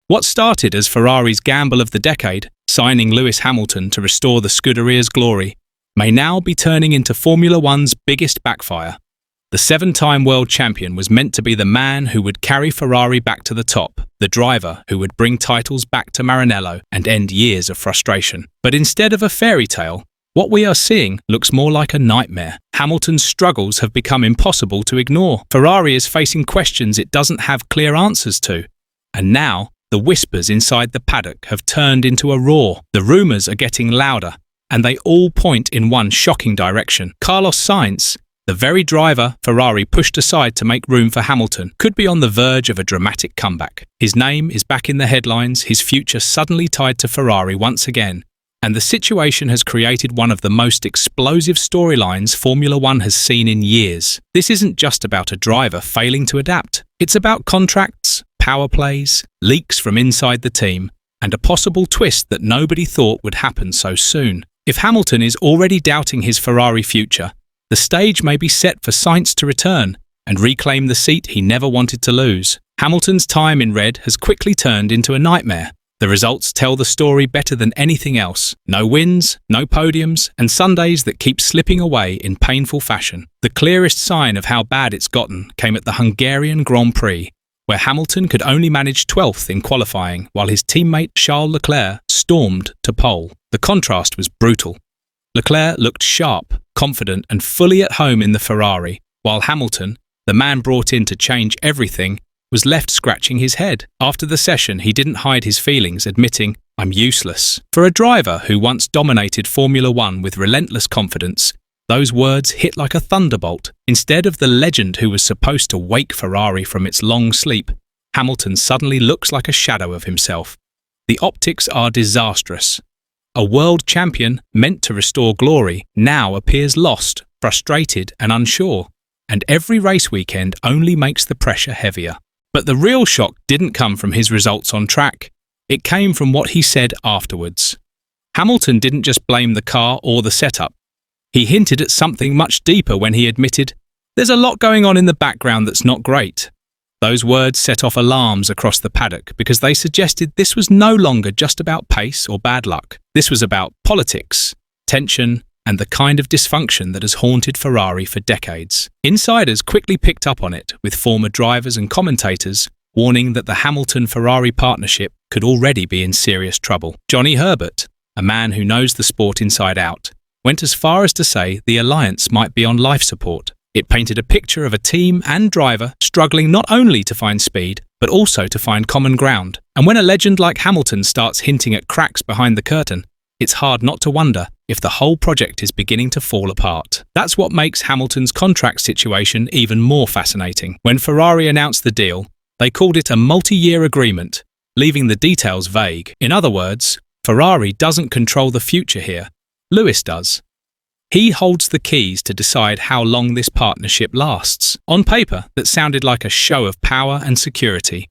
What started as Ferrari's gamble of the decade, signing Lewis Hamilton to restore the Scuderia's glory, may now be turning into Formula One's biggest backfire. The seven-time world champion was meant to be the man who would carry Ferrari back to the top, the driver who would bring titles back to Maranello and end years of frustration. But instead of a fairy tale, what we are seeing looks more like a nightmare. Hamilton's struggles have become impossible to ignore. Ferrari is facing questions it doesn't have clear answers to. And now, the whispers inside the paddock have turned into a roar. The rumours are getting louder, and they all point in one shocking direction. Carlos Sainz, the very driver Ferrari pushed aside to make room for Hamilton, could be on the verge of a dramatic comeback. His name is back in the headlines, his future suddenly tied to Ferrari once again, and the situation has created one of the most explosive storylines Formula One has seen in years. This isn't just about a driver failing to adapt. It's about contracts, power plays, leaks from inside the team, and a possible twist that nobody thought would happen so soon. If Hamilton is already doubting his Ferrari future, the stage may be set for Sainz to return and reclaim the seat he never wanted to lose. Hamilton's time in red has quickly turned into a nightmare. The results tell the story better than anything else. No wins, no podiums, and Sundays that keep slipping away in painful fashion. The clearest sign of how bad it's gotten came at the Hungarian Grand Prix, where Hamilton could only manage 12th in qualifying while his teammate Charles Leclerc stormed to pole. The contrast was brutal. Leclerc looked sharp, confident and fully at home in the Ferrari, while Hamilton, the man brought in to change everything, was left scratching his head. After the session, he didn't hide his feelings, admitting, "I'm useless." For a driver who once dominated Formula One with relentless confidence, those words hit like a thunderbolt. Instead of the legend who was supposed to wake Ferrari from its long sleep, Hamilton suddenly looks like a shadow of himself. The optics are disastrous. A world champion, meant to restore glory, now appears lost, frustrated and unsure, and every race weekend only makes the pressure heavier. But the real shock didn't come from his results on track. It came from what he said afterwards. Hamilton didn't just blame the car or the setup. He hinted at something much deeper when he admitted, "There's a lot going on in the background that's not great." Those words set off alarms across the paddock because they suggested this was no longer just about pace or bad luck. This was about politics, tension, and the kind of dysfunction that has haunted Ferrari for decades. Insiders quickly picked up on it, with former drivers and commentators warning that the Hamilton-Ferrari partnership could already be in serious trouble. Johnny Herbert, a man who knows the sport inside out, went as far as to say the alliance might be on life support. It painted a picture of a team and driver struggling not only to find speed, but also to find common ground. And when a legend like Hamilton starts hinting at cracks behind the curtain, it's hard not to wonder if the whole project is beginning to fall apart. That's what makes Hamilton's contract situation even more fascinating. When Ferrari announced the deal, they called it a multi-year agreement, leaving the details vague. In other words, Ferrari doesn't control the future here. Lewis does. He holds the keys to decide how long this partnership lasts. On paper, that sounded like a show of power and security.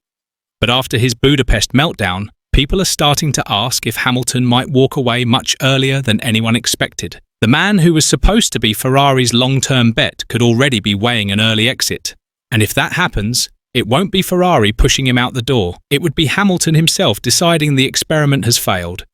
But after his Budapest meltdown, people are starting to ask if Hamilton might walk away much earlier than anyone expected. The man who was supposed to be Ferrari's long-term bet could already be weighing an early exit. And if that happens, it won't be Ferrari pushing him out the door. It would be Hamilton himself deciding the experiment has failed.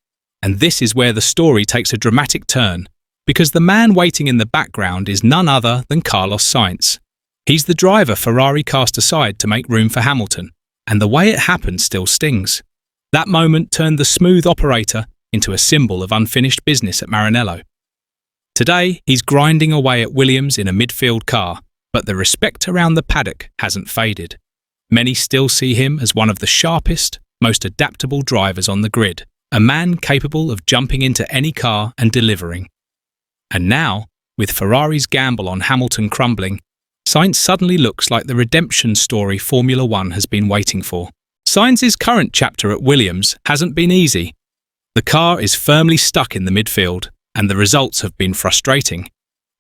And this is where the story takes a dramatic turn, because the man waiting in the background is none other than Carlos Sainz. He's the driver Ferrari cast aside to make room for Hamilton, and the way it happened still stings. That moment turned the smooth operator into a symbol of unfinished business at Maranello. Today, he's grinding away at Williams in a midfield car, but the respect around the paddock hasn't faded. Many still see him as one of the sharpest, most adaptable drivers on the grid, a man capable of jumping into any car and delivering. And now, with Ferrari's gamble on Hamilton crumbling, Sainz suddenly looks like the redemption story Formula One has been waiting for. Sainz's current chapter at Williams hasn't been easy. The car is firmly stuck in the midfield, and the results have been frustrating,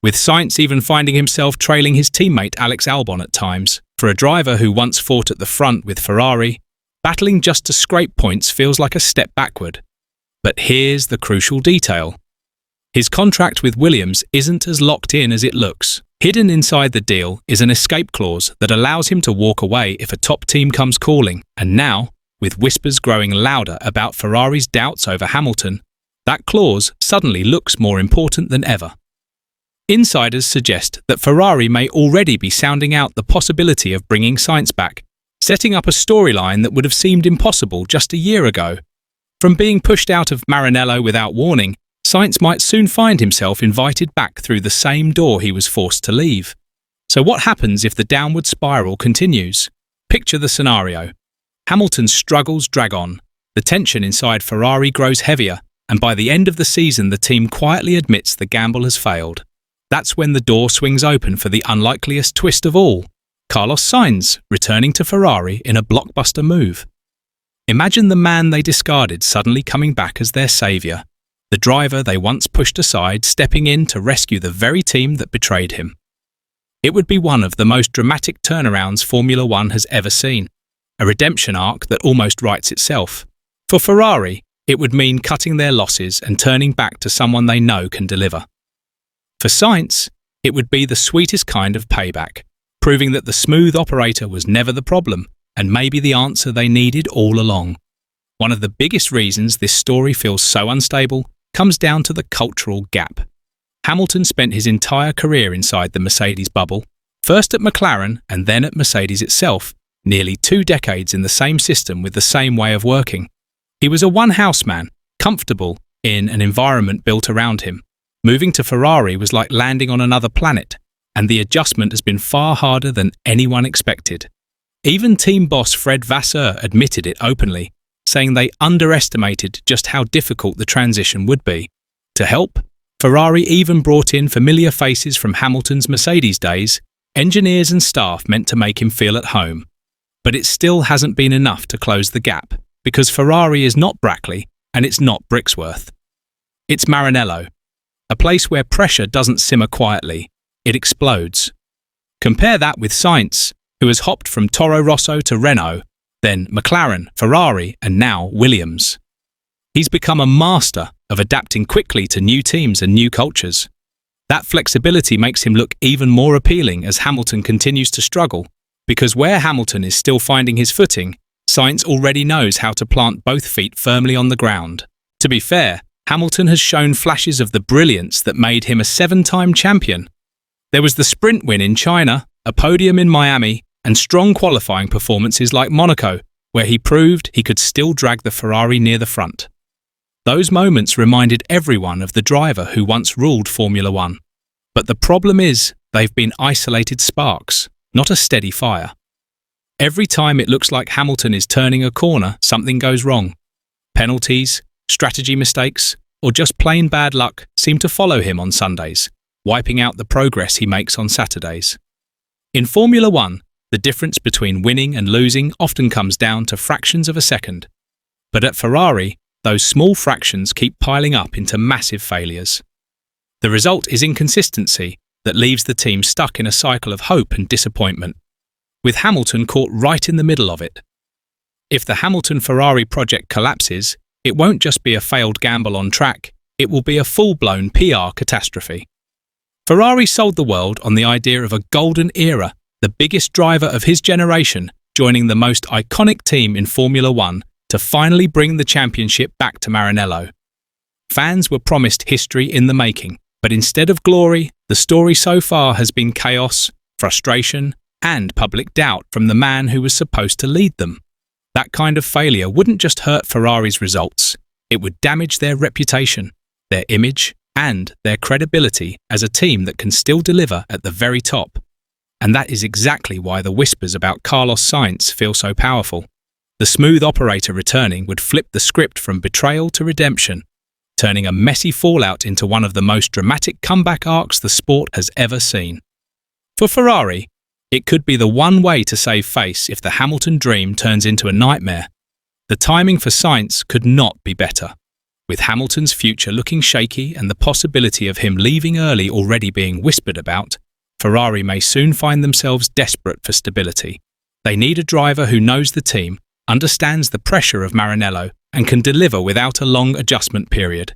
with Sainz even finding himself trailing his teammate Alex Albon at times. For a driver who once fought at the front with Ferrari, battling just to scrape points feels like a step backward. But here's the crucial detail. His contract with Williams isn't as locked in as it looks. Hidden inside the deal is an escape clause that allows him to walk away if a top team comes calling. And now, with whispers growing louder about Ferrari's doubts over Hamilton, that clause suddenly looks more important than ever. Insiders suggest that Ferrari may already be sounding out the possibility of bringing Sainz back, setting up a storyline that would have seemed impossible just a year ago. From being pushed out of Maranello without warning, Sainz might soon find himself invited back through the same door he was forced to leave. So what happens if the downward spiral continues? Picture the scenario. Hamilton's struggles drag on, the tension inside Ferrari grows heavier, and by the end of the season the team quietly admits the gamble has failed. That's when the door swings open for the unlikeliest twist of all. Carlos Sainz returning to Ferrari in a blockbuster move. Imagine the man they discarded suddenly coming back as their saviour, the driver they once pushed aside stepping in to rescue the very team that betrayed him. It would be one of the most dramatic turnarounds Formula One has ever seen, a redemption arc that almost writes itself. For Ferrari, it would mean cutting their losses and turning back to someone they know can deliver. For Sainz, it would be the sweetest kind of payback, proving that the smooth operator was never the problem and maybe the answer they needed all along. One of the biggest reasons this story feels so unstable comes down to the cultural gap. Hamilton spent his entire career inside the Mercedes bubble, first at McLaren and then at Mercedes itself, nearly 2 decades in the same system with the same way of working. He was a one-house man, comfortable in an environment built around him. Moving to Ferrari was like landing on another planet, and the adjustment has been far harder than anyone expected. Even team boss Fred Vasseur admitted it openly, saying they underestimated just how difficult the transition would be. To help, Ferrari even brought in familiar faces from Hamilton's Mercedes days, engineers and staff meant to make him feel at home. But it still hasn't been enough to close the gap, because Ferrari is not Brackley and it's not Brixworth. It's Maranello, a place where pressure doesn't simmer quietly, it explodes. Compare that with Sainz, who has hopped from Toro Rosso to Renault, then McLaren, Ferrari, and now Williams. He's become a master of adapting quickly to new teams and new cultures. That flexibility makes him look even more appealing as Hamilton continues to struggle, because where Hamilton is still finding his footing, Sainz already knows how to plant both feet firmly on the ground. To be fair, Hamilton has shown flashes of the brilliance that made him a 7-time champion. There was the sprint win in China, a podium in Miami, and strong qualifying performances like Monaco, where he proved he could still drag the Ferrari near the front. Those moments reminded everyone of the driver who once ruled Formula One. But the problem is, they've been isolated sparks, not a steady fire. Every time it looks like Hamilton is turning a corner, something goes wrong. Penalties, strategy mistakes, or just plain bad luck seem to follow him on Sundays, wiping out the progress he makes on Saturdays. In Formula One, the difference between winning and losing often comes down to fractions of a second. But at Ferrari, those small fractions keep piling up into massive failures. The result is inconsistency that leaves the team stuck in a cycle of hope and disappointment, with Hamilton caught right in the middle of it. If the Hamilton Ferrari project collapses, it won't just be a failed gamble on track, it will be a full-blown PR catastrophe. Ferrari sold the world on the idea of a golden era, the biggest driver of his generation, joining the most iconic team in Formula One to finally bring the championship back to Maranello. Fans were promised history in the making, but instead of glory, the story so far has been chaos, frustration, and public doubt from the man who was supposed to lead them. That kind of failure wouldn't just hurt Ferrari's results, it would damage their reputation, their image, and their credibility as a team that can still deliver at the very top. And that is exactly why the whispers about Carlos Sainz feel so powerful. The smooth operator returning would flip the script from betrayal to redemption, turning a messy fallout into one of the most dramatic comeback arcs the sport has ever seen. For Ferrari, it could be the one way to save face if the Hamilton dream turns into a nightmare. The timing for Sainz could not be better. With Hamilton's future looking shaky and the possibility of him leaving early already being whispered about, Ferrari may soon find themselves desperate for stability. They need a driver who knows the team, understands the pressure of Maranello, and can deliver without a long adjustment period.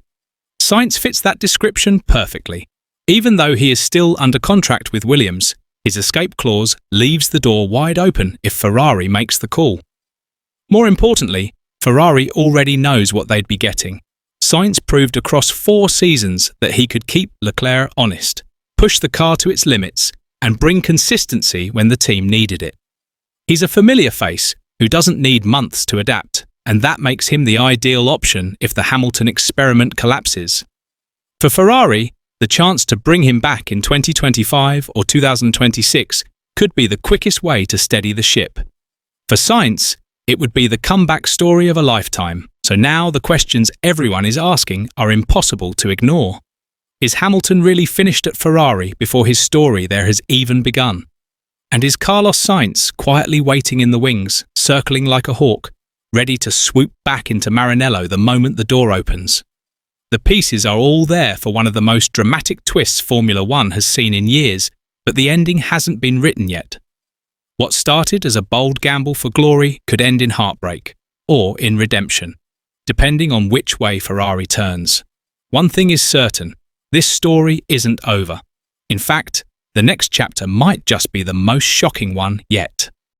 Sainz fits that description perfectly. Even though he is still under contract with Williams, his escape clause leaves the door wide open if Ferrari makes the call. More importantly, Ferrari already knows what they'd be getting. Sainz proved across 4 seasons that he could keep Leclerc honest, push the car to its limits, and bring consistency when the team needed it. He's a familiar face who doesn't need months to adapt, and that makes him the ideal option if the Hamilton experiment collapses. For Ferrari, the chance to bring him back in 2025 or 2026 could be the quickest way to steady the ship. For Sainz, it would be the comeback story of a lifetime, so now the questions everyone is asking are impossible to ignore. Is Hamilton really finished at Ferrari before his story there has even begun? And is Carlos Sainz quietly waiting in the wings, circling like a hawk, ready to swoop back into Maranello the moment the door opens? The pieces are all there for one of the most dramatic twists Formula One has seen in years, but the ending hasn't been written yet. What started as a bold gamble for glory could end in heartbreak, or in redemption, depending on which way Ferrari turns. One thing is certain, this story isn't over. In fact, the next chapter might just be the most shocking one yet.